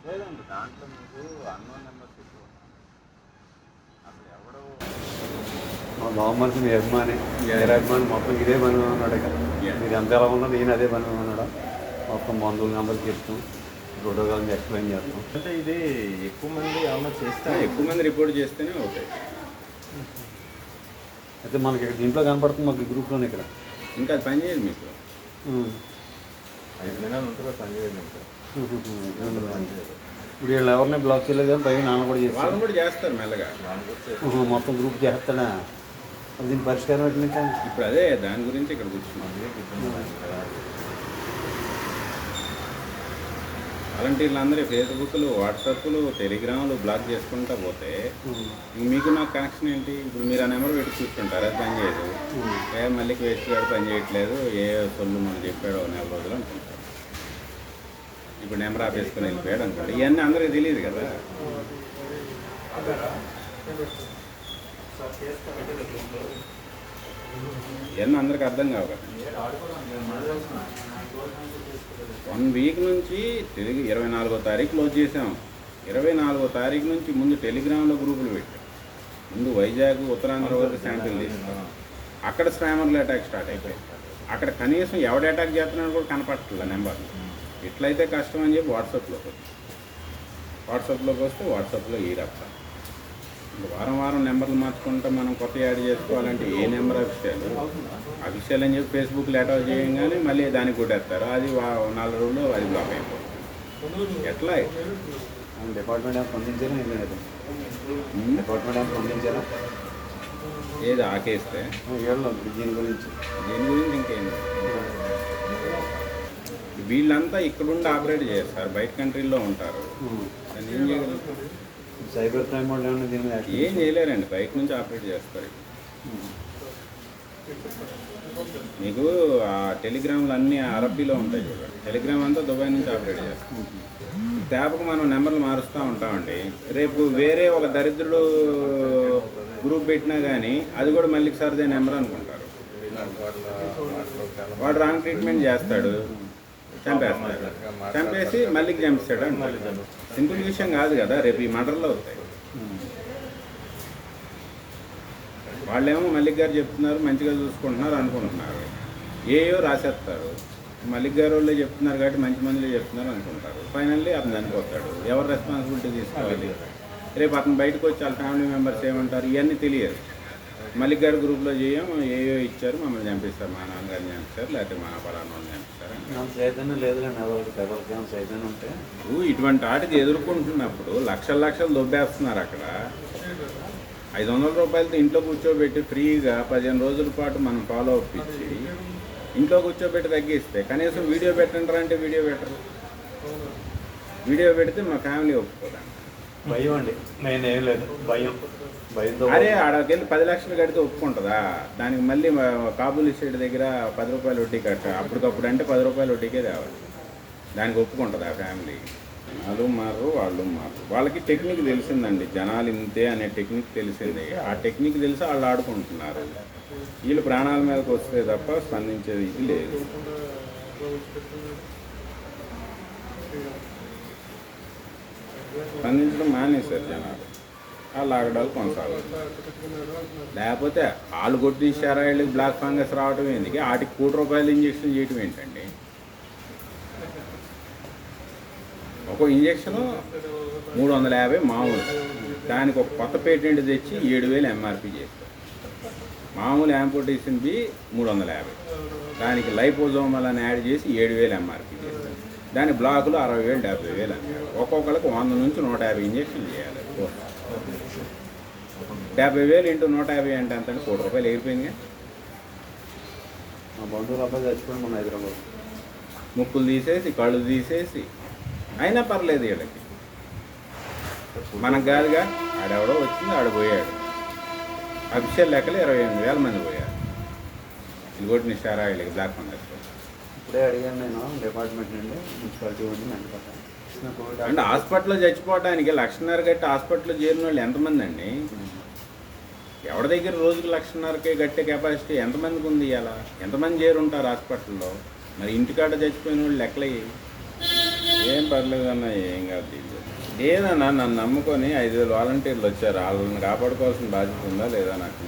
లేదండి దాంట్లో మీకు అన్నోన్ నెంబర్స్ ఎక్కువ అసలు ఎవడో మా బావమరిది మీ అభిమాని వేరే అభిమాని మొత్తం ఇదే పని ఉన్నాడు ఇక మీరు ఎంత ఎలా ఉన్నా నేను అదే పని ఉన్నాడు మొత్తం మందుల నెంబర్కి చెప్తాం ప్రోటోకాల్ని ఎక్స్ప్లెయిన్ చేస్తాం. అంటే ఇది ఎక్కువ మంది ఏమన్నా చేస్తే ఎక్కువ మంది రిపోర్ట్ చేస్తేనే ఓకే. అయితే మనకి ఇక్కడ దీంట్లో కనపడుతుంది మాకు గ్రూప్లోనే ఇక్కడ ఇంకా అది పని చేయదు మీకు 5 దినాలు ఉంటుందో పని చేయదు మీకు. ఇప్పుడు వీళ్ళు ఎవరిని బ్లాక్ చేయలేదు కానీ పైన నాన్న కూడా చేస్తారు. వాళ్ళు కూడా చేస్తారు మెల్లగా మొత్తం గ్రూప్ చేస్తాడా దీని పరిష్కారం ఎట్లా? ఇప్పుడు అదే దాని గురించి ఇక్కడ కూర్చున్నాం. అలాంటి వీళ్ళందరూ ఫేస్బుక్లు, వాట్సాప్లు, టెలిగ్రామ్లు బ్లాక్ చేసుకుంటా పోతే మీకు నాకు కనెక్షన్ ఏంటి? ఇప్పుడు మీరు ఆ నెంబర్ పెట్టి కూర్చుంటారు, అది పని చేయదు. మళ్ళీ వేస్ట్ గారు పని చేయట్లేదు, ఏ సొల్లు మనం చెప్పాడో 4 రోజులు అనుకుంటారు. ఇప్పుడు నెంబర్ ఆపేసుకొని వెళ్ళిపోయాడు అనుకోండి. ఇవన్నీ అందరికీ తెలియదు కదా. ఇవన్నీ అందరికి అర్థం కావు కదా. 1 వీక్ నుంచి 24వ తారీఖు క్లోజ్ చేసాం. 24వ తారీఖు నుంచి ముందు టెలిగ్రామ్లో గ్రూపులు పెట్టాం. ముందు వైజాగ్, ఉత్తరాంధ్ర వరకు శాంపిల్ తీసుకున్నాం. అక్కడ స్పామర్లు అటాక్ స్టార్ట్ అయిపోయాయి. అక్కడ కనీసం ఎవడ అటాక్ చేస్తున్నాడు కూడా కనపట్టలే నెంబర్. ఎట్లయితే కష్టం అని చెప్పి వాట్సాప్లోకి వస్తే వాట్సాప్లో ఈ రప్తా వారం వారం నెంబర్లు మార్చుకుంటే మనం కొత్త యాడ్ చేసుకోవాలంటే ఏ నెంబర్ అఫీషియల్ అని చెప్పి ఫేస్బుక్లో అటాక్ చేయగానే మళ్ళీ దానికి కొట్టేస్తారు. అది 4 రోజులు అది బ్లాక్ అయిపోతుంది. ఎట్లా డిపార్ట్మెంట్ స్పందించారా? డిపార్ట్మెంట్ స్పందించారా? ఏది ఆకేస్తే దీని గురించి ఇంకేంది? వీళ్ళంతా ఇక్కడుండి ఆపరేట్ చేస్తారు, బయట కంట్రీల్లో ఉంటారు. ఏం చేయగలుగుతారు? సైబర్ క్రైమ్ వాళ్ళు ఏమన్నా దీని మీద ఏం చేయలేరండి, బయట నుంచి ఆపరేట్ చేస్తారు. మీకు ఆ టెలిగ్రామ్లు అన్నీ అరబ్బీలో ఉంటాయి చూడండి. టెలిగ్రామ్ అంతా దుబాయ్ నుంచి ఆపరేట్ చేస్తాం. ట్యాబ్కు మనం నెంబర్లు మారుస్తూ ఉంటామండి. రేపు వేరే ఒక దరిద్రుడు గ్రూప్ పెట్టినా కానీ అది కూడా మళ్ళీ సరిదే నెంబర్ అనుకుంటారు. వాడు రాంగ్ ట్రీట్మెంట్ చేస్తాడు, చంపేస్తాడు. చంపేసి మళ్ళీ చంపిస్తాడు అంటాడు. సింపుల్ విషయం కాదు కదా. రేపు ఈ మర్డర్లు అవుతాయి. వాళ్ళేమో మల్లిక్ గారు చెప్తున్నారు, మంచిగా చూసుకుంటున్నారు అనుకుంటున్నారు. ఏయో రాసేస్తారు. మల్లిక్ గారు వాళ్ళే చెప్తున్నారు కాబట్టి మంచి మందిలో చెప్తున్నారు అనుకుంటారు. ఫైనల్లీ అతను చనిపోతాడు. ఎవరు రెస్పాన్సిబిలిటీ తీసుకోవాలి? రేపు అతను బయటకు వచ్చి వాళ్ళ ఫ్యామిలీ మెంబర్స్ ఏమంటారు? ఇవన్నీ తెలియదు. మల్లిక్ గారి గ్రూప్లో చేయం, ఏయో ఇచ్చారు, మమ్మల్ని చంపిస్తారు, మా నాన్నగారిని చంపిస్తారు, లేకపోతే మా పలానాన్ని చంపిస్తారు. చైతన్యం లేదులేండి. ఎవరికి చైతన్యం ఉంటే ఇటువంటి వాటికి ఎదుర్కొంటున్నప్పుడు లక్షలు దొబ్బేస్తున్నారు. అక్కడ 500 రూపాయలతో ఇంట్లో కూర్చోబెట్టి ఫ్రీగా 15 రోజుల పాటు మనం ఫాలో అప్ ఇచ్చి ఇంట్లో కూర్చోబెట్టి తగ్గిస్తే కనీసం వీడియో పెట్టండి అంటే వీడియో పెట్టరు. వీడియో పెడితే మా ఫ్యామిలీ ఒప్పుకోదా? భయం అండి, నేనేం లేదు, భయంతో. అరే ఆడకెళ్ళి 10 లక్షలు కడితే ఒప్పుకుంటుందా? దానికి మళ్ళీ కాబూల్ స్టేట్ దగ్గర 10 రూపాయలు వడ్డీ కట్ట. అప్పటికప్పుడు అంటే 10 రూపాయలు వడ్డీకే తేవాలి. దానికి ఒప్పుకుంటుంది ఆ ఫ్యామిలీ. వాళ్ళు మారు, వాళ్ళు మారు. వాళ్ళకి టెక్నిక్ తెలిసిందండి. జనాలు ఇంతే అనే టెక్నిక్ తెలిసింది. ఆ టెక్నిక్ తెలిసి వాళ్ళు ఆడుకుంటున్నారు. వీళ్ళు ప్రాణాల మీదకి వస్తే తప్ప స్పందించేది ఇది లేదు. స్పందించడం మానేశారు జనాలు. ఆ లాక్డౌన్ కొనసాగుతుంది. లేకపోతే వాళ్ళు కొట్టించారా, వీళ్ళకి బ్లాక్ ఫంగస్ రావడం ఎందుకు? వాటికి 1 కోటి రూపాయలు ఇంజక్షన్ చేయటం ఏంటండి? ఒక ఇంజక్షను 350 మామూలు. దానికి ఒక కొత్త పేటెంట్ తెచ్చి 7,000 ఎంఆర్పి చేస్తారు. మామూలు యాంపోటేషన్ బి 350, దానికి లైపోజోమల్ అని యాడ్ చేసి 7,000 ఎంఆర్పి చేస్తారు. దాని బ్లాకులు 60,000 70,000 అన్నారు. ఒక్కొక్కరికి 100 నుంచి 150 ఇంజక్షన్ చేయాలి. 70,000 ఇంటూ 150 అంటే అంత 1 కోటి రూపాయలు అయిపోయింది. మా బంధువులు అబ్బాయి చచ్చిపోయింది మన హైదరాబాద్. ముక్కులు తీసేసి కళ్ళు తీసేసి అయినా పర్లేదు వీళ్ళకి. మనకు కాదుగా. ఆడెవడో వచ్చింది, ఆడిపోయాడు. అఫీషియల్ లెక్కలు 28,000 మంది పోయారు. ఇది కొట్టిన ఇస్తారా వీళ్ళకి బ్లాక్ ఫంగస్? ఇప్పుడే అడిగాను నేను డిపార్ట్మెంట్ నుండి, మున్సిపాలిటీ ఉంది మెంటపట్టాను. అంటే హాస్పిటల్లో చచ్చిపోవడానికి 1,50,000 కట్టి హాస్పిటల్లో చేరిన వాళ్ళు ఎంతమంది అండి? ఎవరి దగ్గర రోజుకి 1,50,000కే గట్టే కెపాసిటీ ఎంతమందికి ఉంది ఇలా? ఎంతమంది చేరుంటారు హాస్పిటల్లో? మరి ఇంటికాడ చచ్చిపోయిన వాళ్ళు లెక్కలయ్యి. ఏం పర్లేదన్నా, ఏం కాదు. లేదన్నా, నన్ను నమ్ముకొని 5,000 వాలంటీర్లు వచ్చారు. వాళ్ళని కాపాడుకోవాల్సిన బాధ్యత ఉందా లేదా నాకు?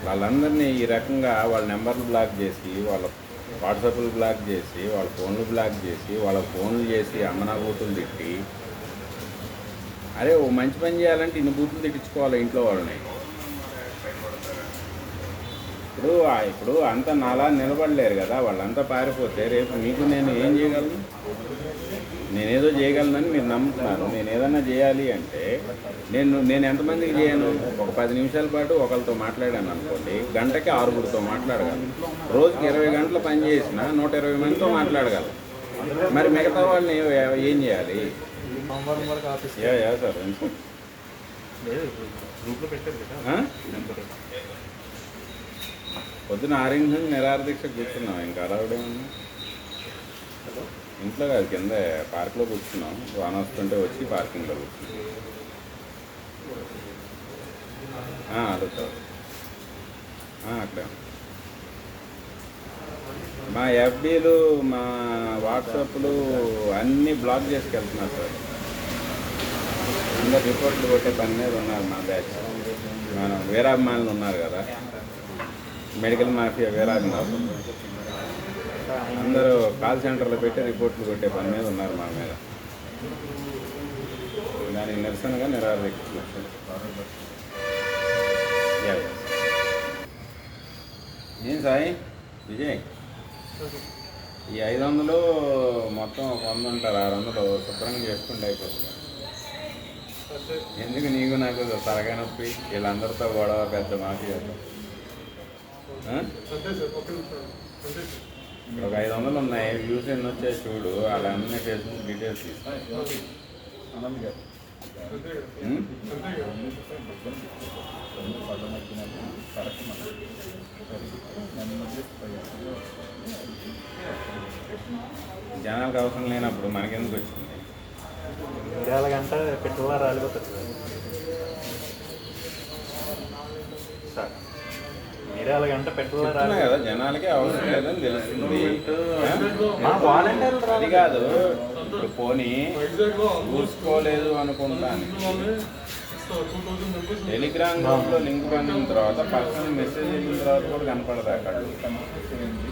వాళ్ళందరినీ ఈ రకంగా వాళ్ళ నెంబర్లు బ్లాక్ చేసి, వాళ్ళ వాట్సాప్లు బ్లాక్ చేసి, వాళ్ళ ఫోన్లు బ్లాక్ చేసి, వాళ్ళ ఫోన్లు చేసి అమ్మనా బూతులు తిట్టి, అరే ఓ మంచి పని చేయాలంటే ఇన్ని బూతులు తిట్టించుకోవాలి ఇంట్లో వాళ్ళని. ఇప్పుడు అంతా నాలా నిలబడలేరు కదా, వాళ్ళంతా పారిపోతే రేపు మీకు నేను ఏం చేయగలను? నేనేదో చేయగలనని మీరు నమ్ముతున్నారు. నేను ఏదన్నా చేయాలి అంటే నేను ఎంతమందికి చేయను? ఒక 10 నిమిషాల పాటు ఒకరితో మాట్లాడాను అనుకోండి, గంటకి 6గురితో మాట్లాడగలను. రోజుకి 20 గంటలు పని చేసినా 120 మందితో మాట్లాడగలను. మరి మిగతా వాళ్ళని ఏం చేయాలి? సార్ పొద్దున 6 నుంచి నిరాహార దీక్ష కూర్చున్నాం. ఇంకా అరవడేమన్నా ఇంట్లో కాదు, కింద పార్క్లో కూర్చున్నాం. వాన వస్తుంటే వచ్చి పార్కింగ్లో కూర్చున్నాం. అడుగుతారు అక్కడ మా ఎఫ్డీలు, మా వాట్సాప్లు అన్నీ బ్లాక్ చేసుకెళ్తున్నారు సార్. అందరు రిపోర్ట్లు కొట్టే పని మీద ఉన్నారు. మా బ్యాచ్ మన వీరాభిమానులు ఉన్నారు కదా, మెడికల్ మాఫియా వీరాభిమానులు అందరూ కాల్ సెంటర్లో పెట్టి రిపోర్ట్లు కొట్టే పని మీద ఉన్నారు మా మీద. దానికి నిరసనగా నిరాహార ఏం సాయి విజయ్, ఈ 500 మొత్తం 100 ఉంటారు, 600 శుభ్రంగా చేసుకుంటే అయిపోతుంది. ఎందుకు నీకు నాకు తలకాయ నొప్పి? వీళ్ళందరితో గొడవ పెద్ద మాఫియా. ఒక 500 ఉన్నాయి, వ్యూస్ ఎన్ని వచ్చాయి చూడు. వాళ్ళన్నీ ఫేస్బుక్ డీటెయిల్స్ జనాలకు అవసరం లేనప్పుడు మనకెందుకు వచ్చింది? గంట పెట్రోల్ రాలిపోతుంది సార్. మీరే గంట పెట్రోల్ కదా, జనాలకి అవసరం లేదని తెలుస్తుంది. వాలంటీర్లు అది కాదు, ఇప్పుడు పోనీ చూసుకోలేదు అనుకుంటాను. టెలిగ్రామ్ గ్రూప్లో లింక్ పంపిన తర్వాత పర్సనల్ మెసేజ్ ఇచ్చిన తర్వాత కూడా కనపడదు అక్కడ.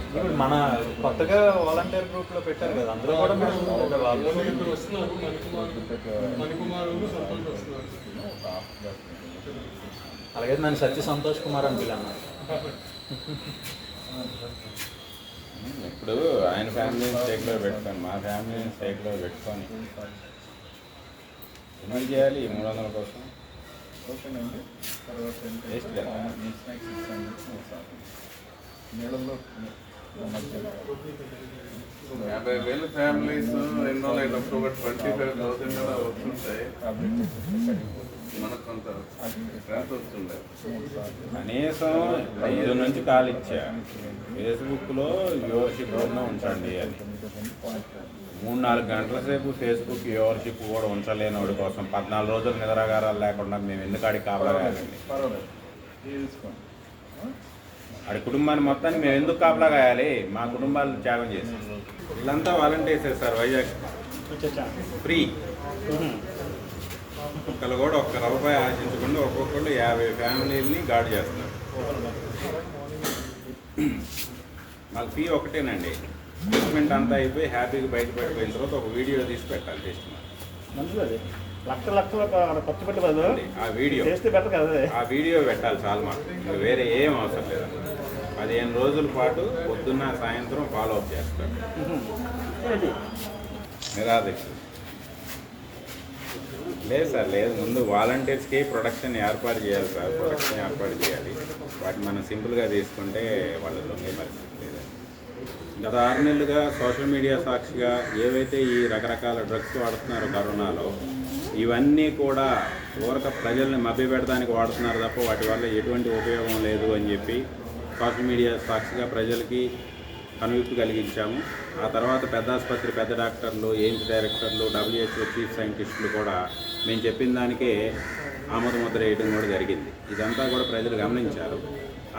ఇప్పుడు మన కొత్తగా వాలంటీర్ గ్రూప్ లో పెట్టారు కదా, అందులో కూడా అలాగే నన్ను సత్య సంతోష్ కుమార్ అని పిల్లన్నా. ఇప్పుడు ఆయన ఫ్యామిలీని స్టేక్లో పెట్టుకొని, మా ఫ్యామిలీని స్టేక్లో పెట్టుకొని ఎందుకు చేయాలి? 300 కోసం వేస్ట్ కదా. యాభై వేల ఫ్యామిలీస్ ఎన్నో అయినప్పుడు 25,000 అలా వస్తుంటాయి. మనకు కొంత స్ట్రెంత్ వస్తుండే. కనీసం 5 నుంచి కాల్ ఇచ్చా, ఫేస్బుక్లో వ్యూవర్షిప్ కూడా ఉంచండి అని. 3-4 గంటల సేపు ఫేస్బుక్ వ్యూవర్షిప్ కూడా ఉంచలేని వాడి కోసం 14 రోజులు నిద్రాగారాలు లేకుండా మేము ఎందుకు ఆడికి కాపలాగాయండి? ఆడి కుటుంబాన్ని మొత్తాన్ని మేము ఎందుకు కాపలాగాయాలి? మా కుటుంబాలు త్యాగం చేసి వీళ్ళంతా వాలంటీర్సే సార్. వైజాగ్ ఫ్రీ. ఒక్కళ్ళు కూడా ఒక్క రూపాయి ఆశించకుండా ఒక్కొక్కళ్ళు 50 ఫ్యామిలీలని గార్డ్ చేస్తున్నారు. మాకు ఫీ ఒకటేనండి. ట్రీట్మెంట్ అంతా అయిపోయి హ్యాపీగా బయట పడిపోయిన తర్వాత ఒక వీడియో తీసి పెట్టాలి టెస్ట్. ఖర్చు పెట్టదు ఆ వీడియో చేస్తే బెటర్ కదా, ఆ వీడియో పెట్టాలి చాలు మాకు. వేరే ఏం అవసరం లేదు. 15 రోజుల పాటు పొద్దున్న సాయంత్రం ఫాలో అప్ చేస్తారు. నిరాదీక్ష లేదు సార్, లేదు. ముందు వాలంటీర్స్కి ప్రొడక్షన్ ఏర్పాటు చేయాలి సార్. ప్రొడక్షన్ ఏర్పాటు చేయాలి. వాటిని మనం సింపుల్గా తీసుకుంటే వాళ్ళు దొంగే పరిస్థితి లేదండి. గత 6 నెలలుగా సోషల్ మీడియా సాక్షిగా ఏవైతే ఈ రకరకాల డ్రగ్స్ వాడుతున్నారో కరోనాలో, ఇవన్నీ కూడా ఊరక ప్రజల్ని మభ్యపెట్టడానికి వాడుతున్నారు తప్ప వాటి వల్ల ఎటువంటి ఉపయోగం లేదు అని చెప్పి సోషల్ మీడియా సాక్షిగా ప్రజలకి కనువిప్పు కలిగించాము. ఆ తర్వాత పెద్ద ఆసుపత్రి పెద్ద డాక్టర్లు, ఎయిమ్స్ డైరెక్టర్లు, WHO చీఫ్ సైంటిస్టులు కూడా మేము చెప్పిన దానికే ఆమోద ముద్ర వేయడం కూడా జరిగింది. ఇదంతా కూడా ప్రజలు గమనించారు.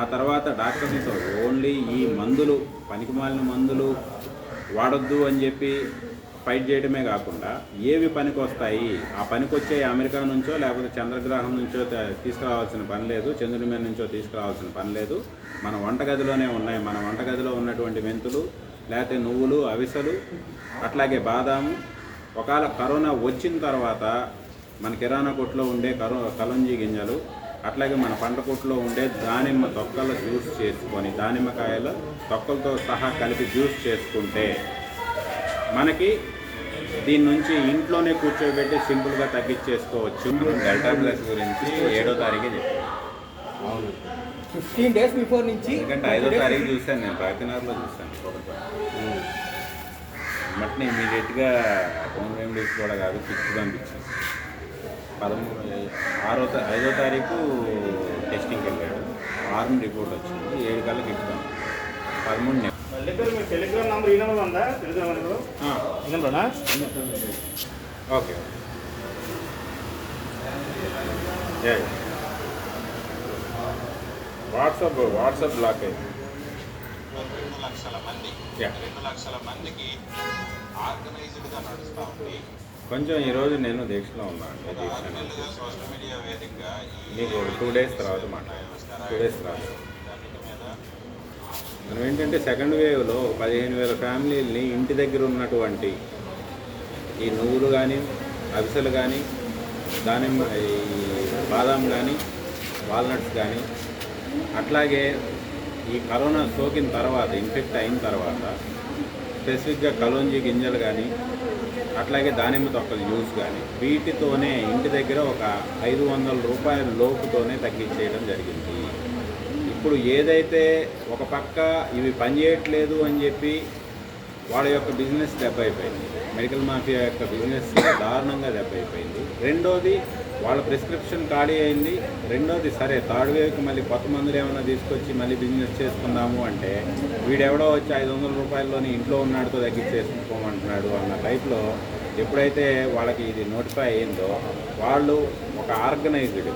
ఆ తర్వాత డాక్టర్లతో ఓన్లీ ఈ మందులు పనికిమాలిన మందులు వాడొద్దు అని చెప్పి ఫైట్ చేయడమే కాకుండా ఏవి పనికి వస్తాయి, ఆ పనికి వచ్చే అమెరికా నుంచో లేకపోతే చంద్రగ్రహం నుంచో తీసుకురావాల్సిన పని లేదు, చంద్రుడి మీద నుంచో తీసుకురావాల్సిన పని లేదు, మన వంటగదిలోనే ఉన్నాయి. మన వంటగదిలో ఉన్నటువంటి మెంతులు లేకపోతే నువ్వులు, అవిసెలు, అట్లాగే బాదాము. ఒకవేళ కరోనా వచ్చిన తర్వాత మన కిరాణా కొట్లో ఉండే కలంజీ గింజలు, అట్లాగే మన పంట కొట్లో ఉండే దానిమ్మ తొక్కల జ్యూస్ చేసుకొని, దానిమ్మకాయల తొక్కలతో సహా కలిపి జ్యూస్ చేసుకుంటే మనకి దీని నుంచి ఇంట్లోనే కూర్చోబెట్టి సింపుల్గా తగ్గించేసుకోవచ్చు. డెల్టా ప్లస్ గురించి 7వ తారీఖే చెప్పాను. అవును. 15 days బిఫోర్ నుంచి, ఎందుకంటే 5వ తారీఖు చూశాను, నేను ప్రతినగర్లో చూశాను. మట్టిని ఇమీడియట్గా హోమ్ రెమెడీస్ కూడా కాదు, కిట్స్ పంపించాను. 5వ తారీఖు టెస్టింగ్కి వెళ్ళాడు, 6 రిపోర్ట్ వచ్చింది, 7 కల్లా కిట్స్ పంపించాను. 13 మీ టెలిగ్రామ్ నంబర్ ఈ నెంబర్ ఉందా? టెలిగ్రామ్ నెంబర్ ఈ నెంబర్నా? ఓకే. వాట్సాప్ బ్లాక్ అయింది. 2 లక్షల మంది, 2 లక్షల మందికి ఆర్గనైజ్డ్గా నడుస్తూ ఉంది. కొంచెం ఈరోజు నేను దీక్షలో ఉన్నాను. నెలలుగా సోషల్ మీడియా వేదికగా మీకు 2 days తర్వాత మాట్లాడాను. 2 days తర్వాత వీటన్నిటి మీద మనం ఏంటంటే సెకండ్ వేవ్లో 15,000 ఫ్యామిలీలని ఇంటి దగ్గర ఉన్నటువంటి ఈ నువ్వులు కానీ, అవిసెలు కానీ, దానిమ్మ, ఈ బాదాం కానీ, వాల్నట్స్ కానీ, అట్లాగే ఈ కరోనా సోకిన తర్వాత, ఇన్ఫెక్ట్ అయిన తర్వాత స్పెసిఫిక్గా కలోంజీ గింజలు కానీ, అట్లాగే దానిమ్మ తొక్కల జ్యూస్ కానీ, వీటితోనే ఇంటి దగ్గర ఒక 500 రూపాయల లోపుతోనే తగ్గించేయడం జరిగింది. ఇప్పుడు ఏదైతే ఒక పక్క ఇవి పనిచేయట్లేదు అని చెప్పి వాళ్ళ యొక్క బిజినెస్ దెబ్బైపోయింది, మెడికల్ మాఫియా యొక్క బిజినెస్ దారుణంగా దెబ్బైపోయింది. రెండోది వాళ్ళ ప్రిస్క్రిప్షన్ ఖాళీ అయింది. రెండోది సరే థర్డ్ వేవ్కి మళ్ళీ కొత్త మందులు ఏమైనా తీసుకొచ్చి మళ్ళీ బిజినెస్ చేసుకుందాము అంటే వీడెవడో వచ్చి 500 రూపాయల్లోని ఇంట్లో ఉన్నాడుతో తగ్గించేసుకోమంటున్నాడు అన్న టైప్లో ఎప్పుడైతే వాళ్ళకి ఇది నోటిఫై అయిందో వాళ్ళు ఒక ఆర్గనైజ్డ్గా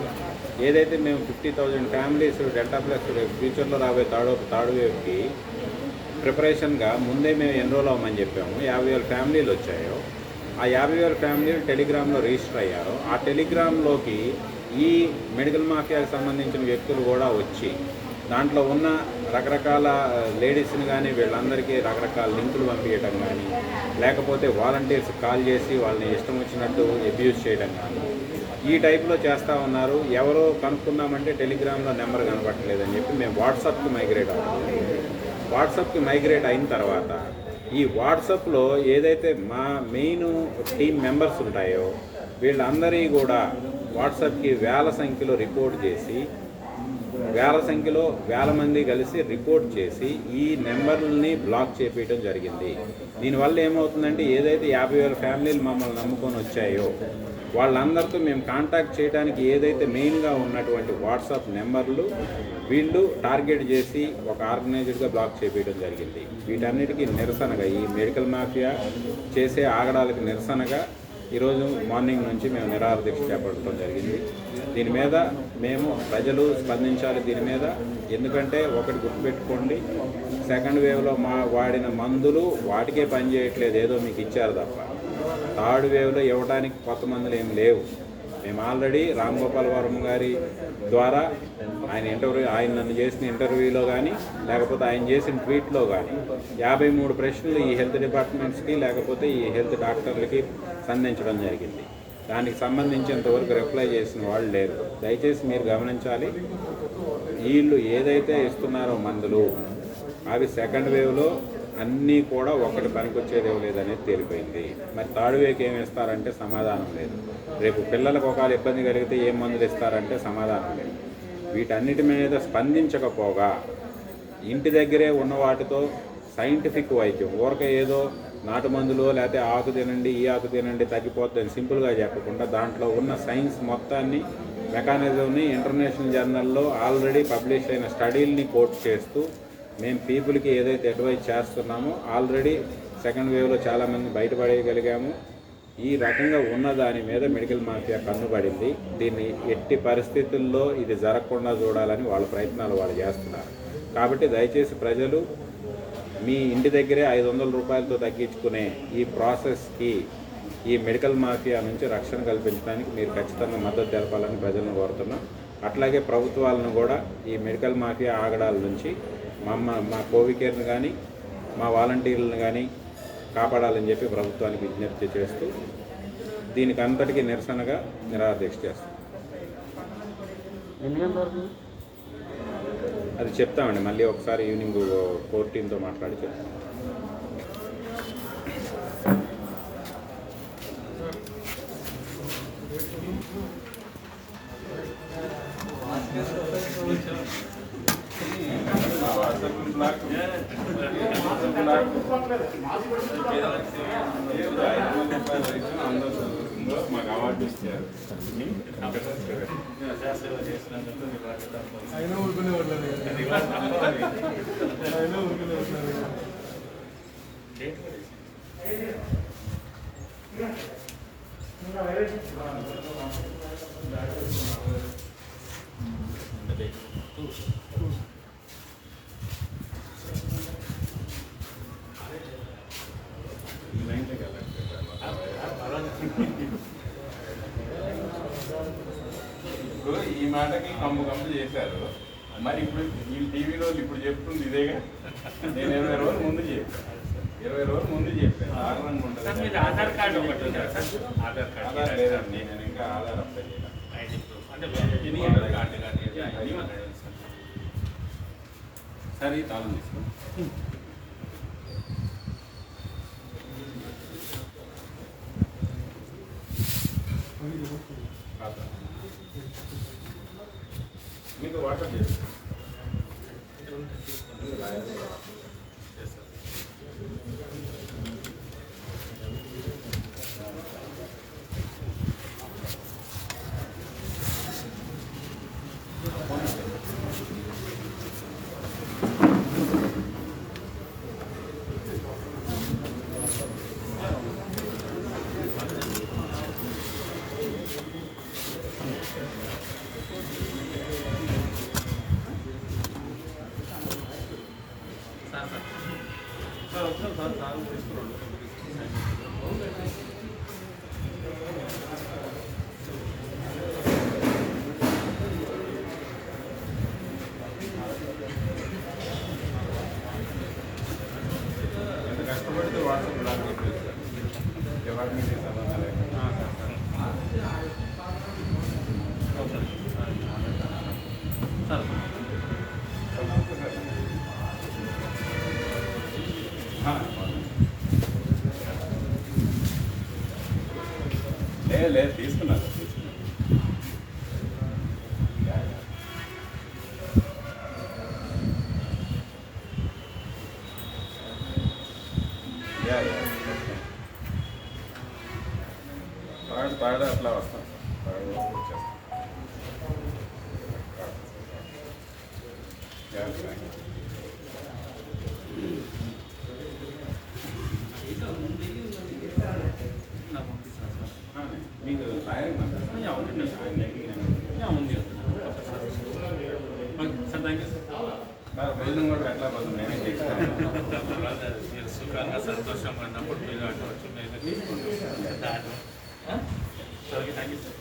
ఏదైతే మేము 50,000 ఫ్యామిలీస్ డెల్టా ప్లస్ ఫ్యూచర్లో రాబోయే థర్డ్ వేవ్కి ప్రిపరేషన్గా ముందే మేము ఎన్రోల్ అవ్వమని చెప్పాము. 50,000 ఫ్యామిలీలు వచ్చాయో ఆ 50,000 ఫ్యామిలీలు టెలిగ్రామ్లో రిజిస్టర్ అయ్యారు. ఆ టెలిగ్రామ్లోకి ఈ మెడికల్ మాఫియాకి సంబంధించిన వ్యక్తులు కూడా వచ్చి దాంట్లో ఉన్న రకరకాల లేడీస్ని కానీ వీళ్ళందరికీ రకరకాల లింకులు పంపించడం కానీ, లేకపోతే వాలంటీర్స్ కాల్ చేసి వాళ్ళని ఇష్టం వచ్చినట్టు అబ్యూజ్ చేయడం కానీ ఈ టైప్లో చేస్తూ ఉన్నారు. ఎవరో కనుక్కుందామంటే టెలిగ్రామ్లో నెంబర్ కనపడలేదని చెప్పి మేము వాట్సాప్కి మైగ్రేట్ అవ్వాలి. వాట్సాప్కి మైగ్రేట్ అయిన తర్వాత ఈ వాట్సాప్లో ఏదైతే మా మెయిన్ టీం మెంబర్స్ ఉంటాయో వీళ్ళందరి కూడా వాట్సాప్కి వేల సంఖ్యలో రిపోర్ట్ చేసి, వేల మంది కలిసి రిపోర్ట్ చేసి ఈ నెంబర్లని బ్లాక్ చేపించడం జరిగింది. దీనివల్ల ఏమవుతుందంటే ఏదైతే 50,000 ఫ్యామిలీలు మమ్మల్ని నమ్ముకొని వచ్చాయో వాళ్ళందరితో మేము కాంటాక్ట్ చేయడానికి ఏదైతే మెయిన్గా ఉన్నటువంటి వాట్సాప్ నెంబర్లు వీళ్ళు టార్గెట్ చేసి ఒక ఆర్గనైజ్డ్గా బ్లాక్ చేపించడం జరిగింది. వీటన్నిటికీ నిరసనగా ఈ మెడికల్ మాఫియా చేసే ఆగడాలకు నిరసనగా ఈరోజు మార్నింగ్ నుంచి మేము నిరాహార దీక్ష చేపట్టడం జరిగింది. దీని మీద మేము ప్రజలు స్పందించాలి దీని మీద. ఎందుకంటే ఒకటి గుర్తుపెట్టుకోండి, సెకండ్ వేవ్లో వాడిన మందులు వాటికే పనిచేయట్లేదు, ఏదో మీకు ఇచ్చారు తప్ప. థర్డ్ వేవ్లో ఇవ్వడానికి కొత్త మందులు ఏమి లేవు. మేము ఆల్రెడీ రామ్ గోపాల్ వర్మ గారి ద్వారా ఆయన నన్ను చేసిన ఇంటర్వ్యూలో కానీ లేకపోతే ఆయన చేసిన ట్వీట్లో కానీ 53 ప్రశ్నలు ఈ హెల్త్ డిపార్ట్మెంట్స్కి లేకపోతే ఈ హెల్త్ డాక్టర్లకి సంధించడం జరిగింది. దానికి సంబంధించినంతవరకు రిప్లై చేసిన వాళ్ళు లేరు. దయచేసి మీరు గమనించాలి, వీళ్ళు ఏదైతే ఇస్తున్నారో మందులు అవి సెకండ్ వేవ్లో అన్నీ కూడా ఒకటి పనికొచ్చేది లేదనేది తేలిపోయింది. మరి థర్డ్ వేవ్కి ఏమి ఇస్తారంటే సమాధానం లేదు. రేపు పిల్లలకు ఒకవేళ ఇబ్బంది కలిగితే ఏం మందులు ఇస్తారంటే సమాధానం లేదు. వీటన్నిటి మీద స్పందించకపోగా ఇంటి దగ్గరే ఉన్న వాటితో సైంటిఫిక్ వైద్యం, ఊరక ఏదో నాటు మందులు లేకపోతే ఆకు తినండి ఈ ఆకు తినండి తగ్గిపోతుందని సింపుల్గా చెప్పకుండా దాంట్లో ఉన్న సైన్స్ మొత్తాన్ని, మెకానిజంని ఇంటర్నేషనల్ జర్నల్లో ఆల్రెడీ పబ్లిష్ అయిన స్టడీల్ని కోట్ చేస్తూ మేము పీపుల్కి ఏదైతే అడ్వైజ్ చేస్తున్నామో ఆల్రెడీ సెకండ్ వేవ్లో చాలామంది బయటపడేయగలిగాము. ఈ రకంగా ఉన్న దాని మీద మెడికల్ మాఫియా కన్నుబడింది. దీన్ని ఎట్టి పరిస్థితుల్లో ఇది జరగకుండా చూడాలని వాళ్ళ ప్రయత్నాలు వాళ్ళు చేస్తున్నారు. కాబట్టి దయచేసి ప్రజలు మీ ఇంటి దగ్గరే 500 రూపాయలతో తగ్గించుకునే ఈ ప్రాసెస్కి, ఈ మెడికల్ మాఫియా నుంచి రక్షణ కల్పించడానికి మీరు ఖచ్చితంగా మద్దతు తెలపాలని ప్రజలను కోరుతున్నాం. అట్లాగే ప్రభుత్వాలను కూడా ఈ మెడికల్ మాఫియా ఆగడాల నుంచి మా కోవికేర్ని కానీ మా వాలంటీర్లను కానీ కాపాడాలని చెప్పి ప్రభుత్వానికి విజ్ఞప్తి చేస్తూ దీనికి అంతటికీ నిరసనగా నిరాదీక్ష చేస్తాం. అది చెప్తామండి, మళ్ళీ ఒకసారి ఈవినింగ్ కోర్ టీంతో మాట్లాడి చెప్తాం. మాకు అవార్డు ఇస్తారు. ఇప్పుడు ఈ మాటకి కమ్ము చేశారు. మరి ఇప్పుడు ఈ టీవీలో ఇప్పుడు చెప్తుంది ఇదేగా. నేను 20 రోజులు ముందు చెప్పాను, 20 రోజులు ముందు చెప్పాను. ఆధారంగా ఉంటుంది. ఆధార్ కార్డు ఒకటి ఉందా సార్? ఆధార్ లేదండి, నేను ఇంకా ఆధార్ అప్లై చేయాలి. సరే తాళం తీసుకో. మీకు వాటర్ చేసి కష్టపడితే వాట్సాప్ బ్లాక్ చెప్పేస్తారు. ఎవరికి మీకు సంబంధం లేకుండా లేదు తీసుకున్నారు. థర్డ్ అట్లా వస్తాం. థర్డ్ వచ్చేస్తాం. మీకు భోజనం కూడా ఎట్లా పోతుంది నేనే చేస్తాను. మీరు సుఖంగా సంతోషంగా అన్నప్పుడు మీరు అటు వచ్చి నేను తీసుకుంటాను. Thank you sir.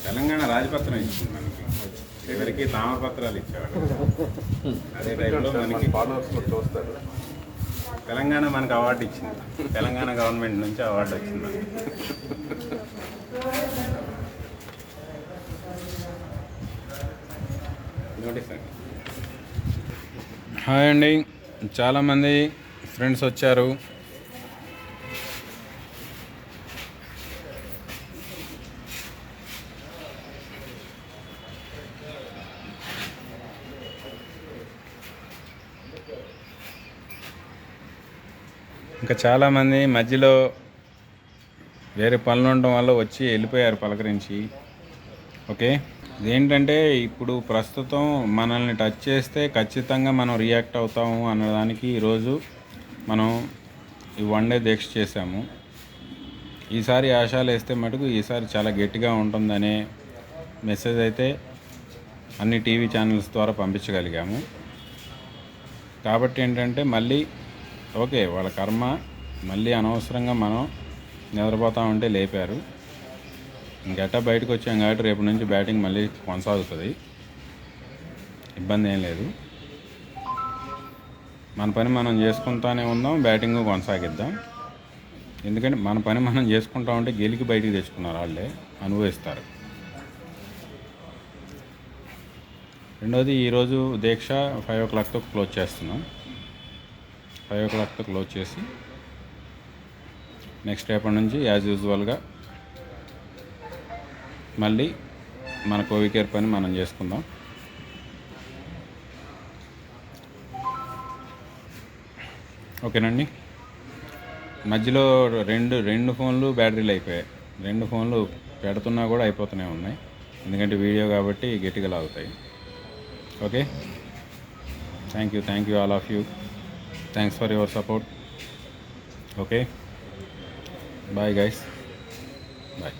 తెలంగాణ రాజపత్రం ఇచ్చింది మనకి. ఎవరికి తామపత్రాలు ఇచ్చేవాడు. అదే టైంలో మనకి ఫాలోవర్స్ చూస్తారు. తెలంగాణ మనకు అవార్డు ఇచ్చింది. తెలంగాణ గవర్నమెంట్ నుంచి అవార్డు వచ్చింది మనకి. నోటీస్ అండి. హాయ్ అండి, చాలామంది ఫ్రెండ్స్ వచ్చారు. ఇంకా చాలామంది మధ్యలో వేరే పనులు ఉండడం వల్ల వచ్చి వెళ్ళిపోయారు పలకరించి. ఓకే, ఇదేంటంటే ఇప్పుడు ప్రస్తుతం మనల్ని టచ్ చేస్తే ఖచ్చితంగా మనం రియాక్ట్ అవుతాము అన్నదానికి ఈరోజు మనం ఈ 1 డే దీక్ష చేశాము. ఈసారి ఆశాలు వేస్తే మటుకు ఈసారి చాలా గట్టిగా ఉంటుందనే మెసేజ్ అయితే అన్ని టీవీ ఛానల్స్ ద్వారా పంపించగలిగాము. కాబట్టి ఏంటంటే మళ్ళీ ఓకే వాళ్ళ కర్మ, మళ్ళీ అనవసరంగా మనం నిద్రపోతా ఉంటే లేపారు. ఇంకెట్టా బయటకు వచ్చాం కాబట్టి రేపు నుంచి బ్యాటింగ్ మళ్ళీ కొనసాగుతుంది, ఇబ్బంది ఏం లేదు. మన పని మనం చేసుకుంటానే ఉందాం, బ్యాటింగ్ కొనసాగిద్దాం. ఎందుకంటే మన పని మనం చేసుకుంటా ఉంటే గెలికి బయటికి తెచ్చుకున్నారు, వాళ్ళే అనుభవిస్తారు. రెండోది, ఈరోజు దీక్ష 5 o'clockతో క్లోజ్ చేస్తున్నాం. 5 o'clockతో క్లోజ్ చేసి నెక్స్ట్ రేపటి నుంచి యాజ్ యూజువల్గా మళ్ళీ మన కోవిడ్ కేర్ పని మనం చేసుకుందాం. ఓకేనండి. మధ్యలో రెండు ఫోన్లు బ్యాటరీలు అయిపోయాయి. 2 ఫోన్లు పెడుతున్నా కూడా అయిపోతూనే ఉన్నాయి, ఎందుకంటే వీడియో కాబట్టి గట్టిగా లాగుతాయి. Okay, thank you all of you. Thanks for your support. Okay, bye guys, bye.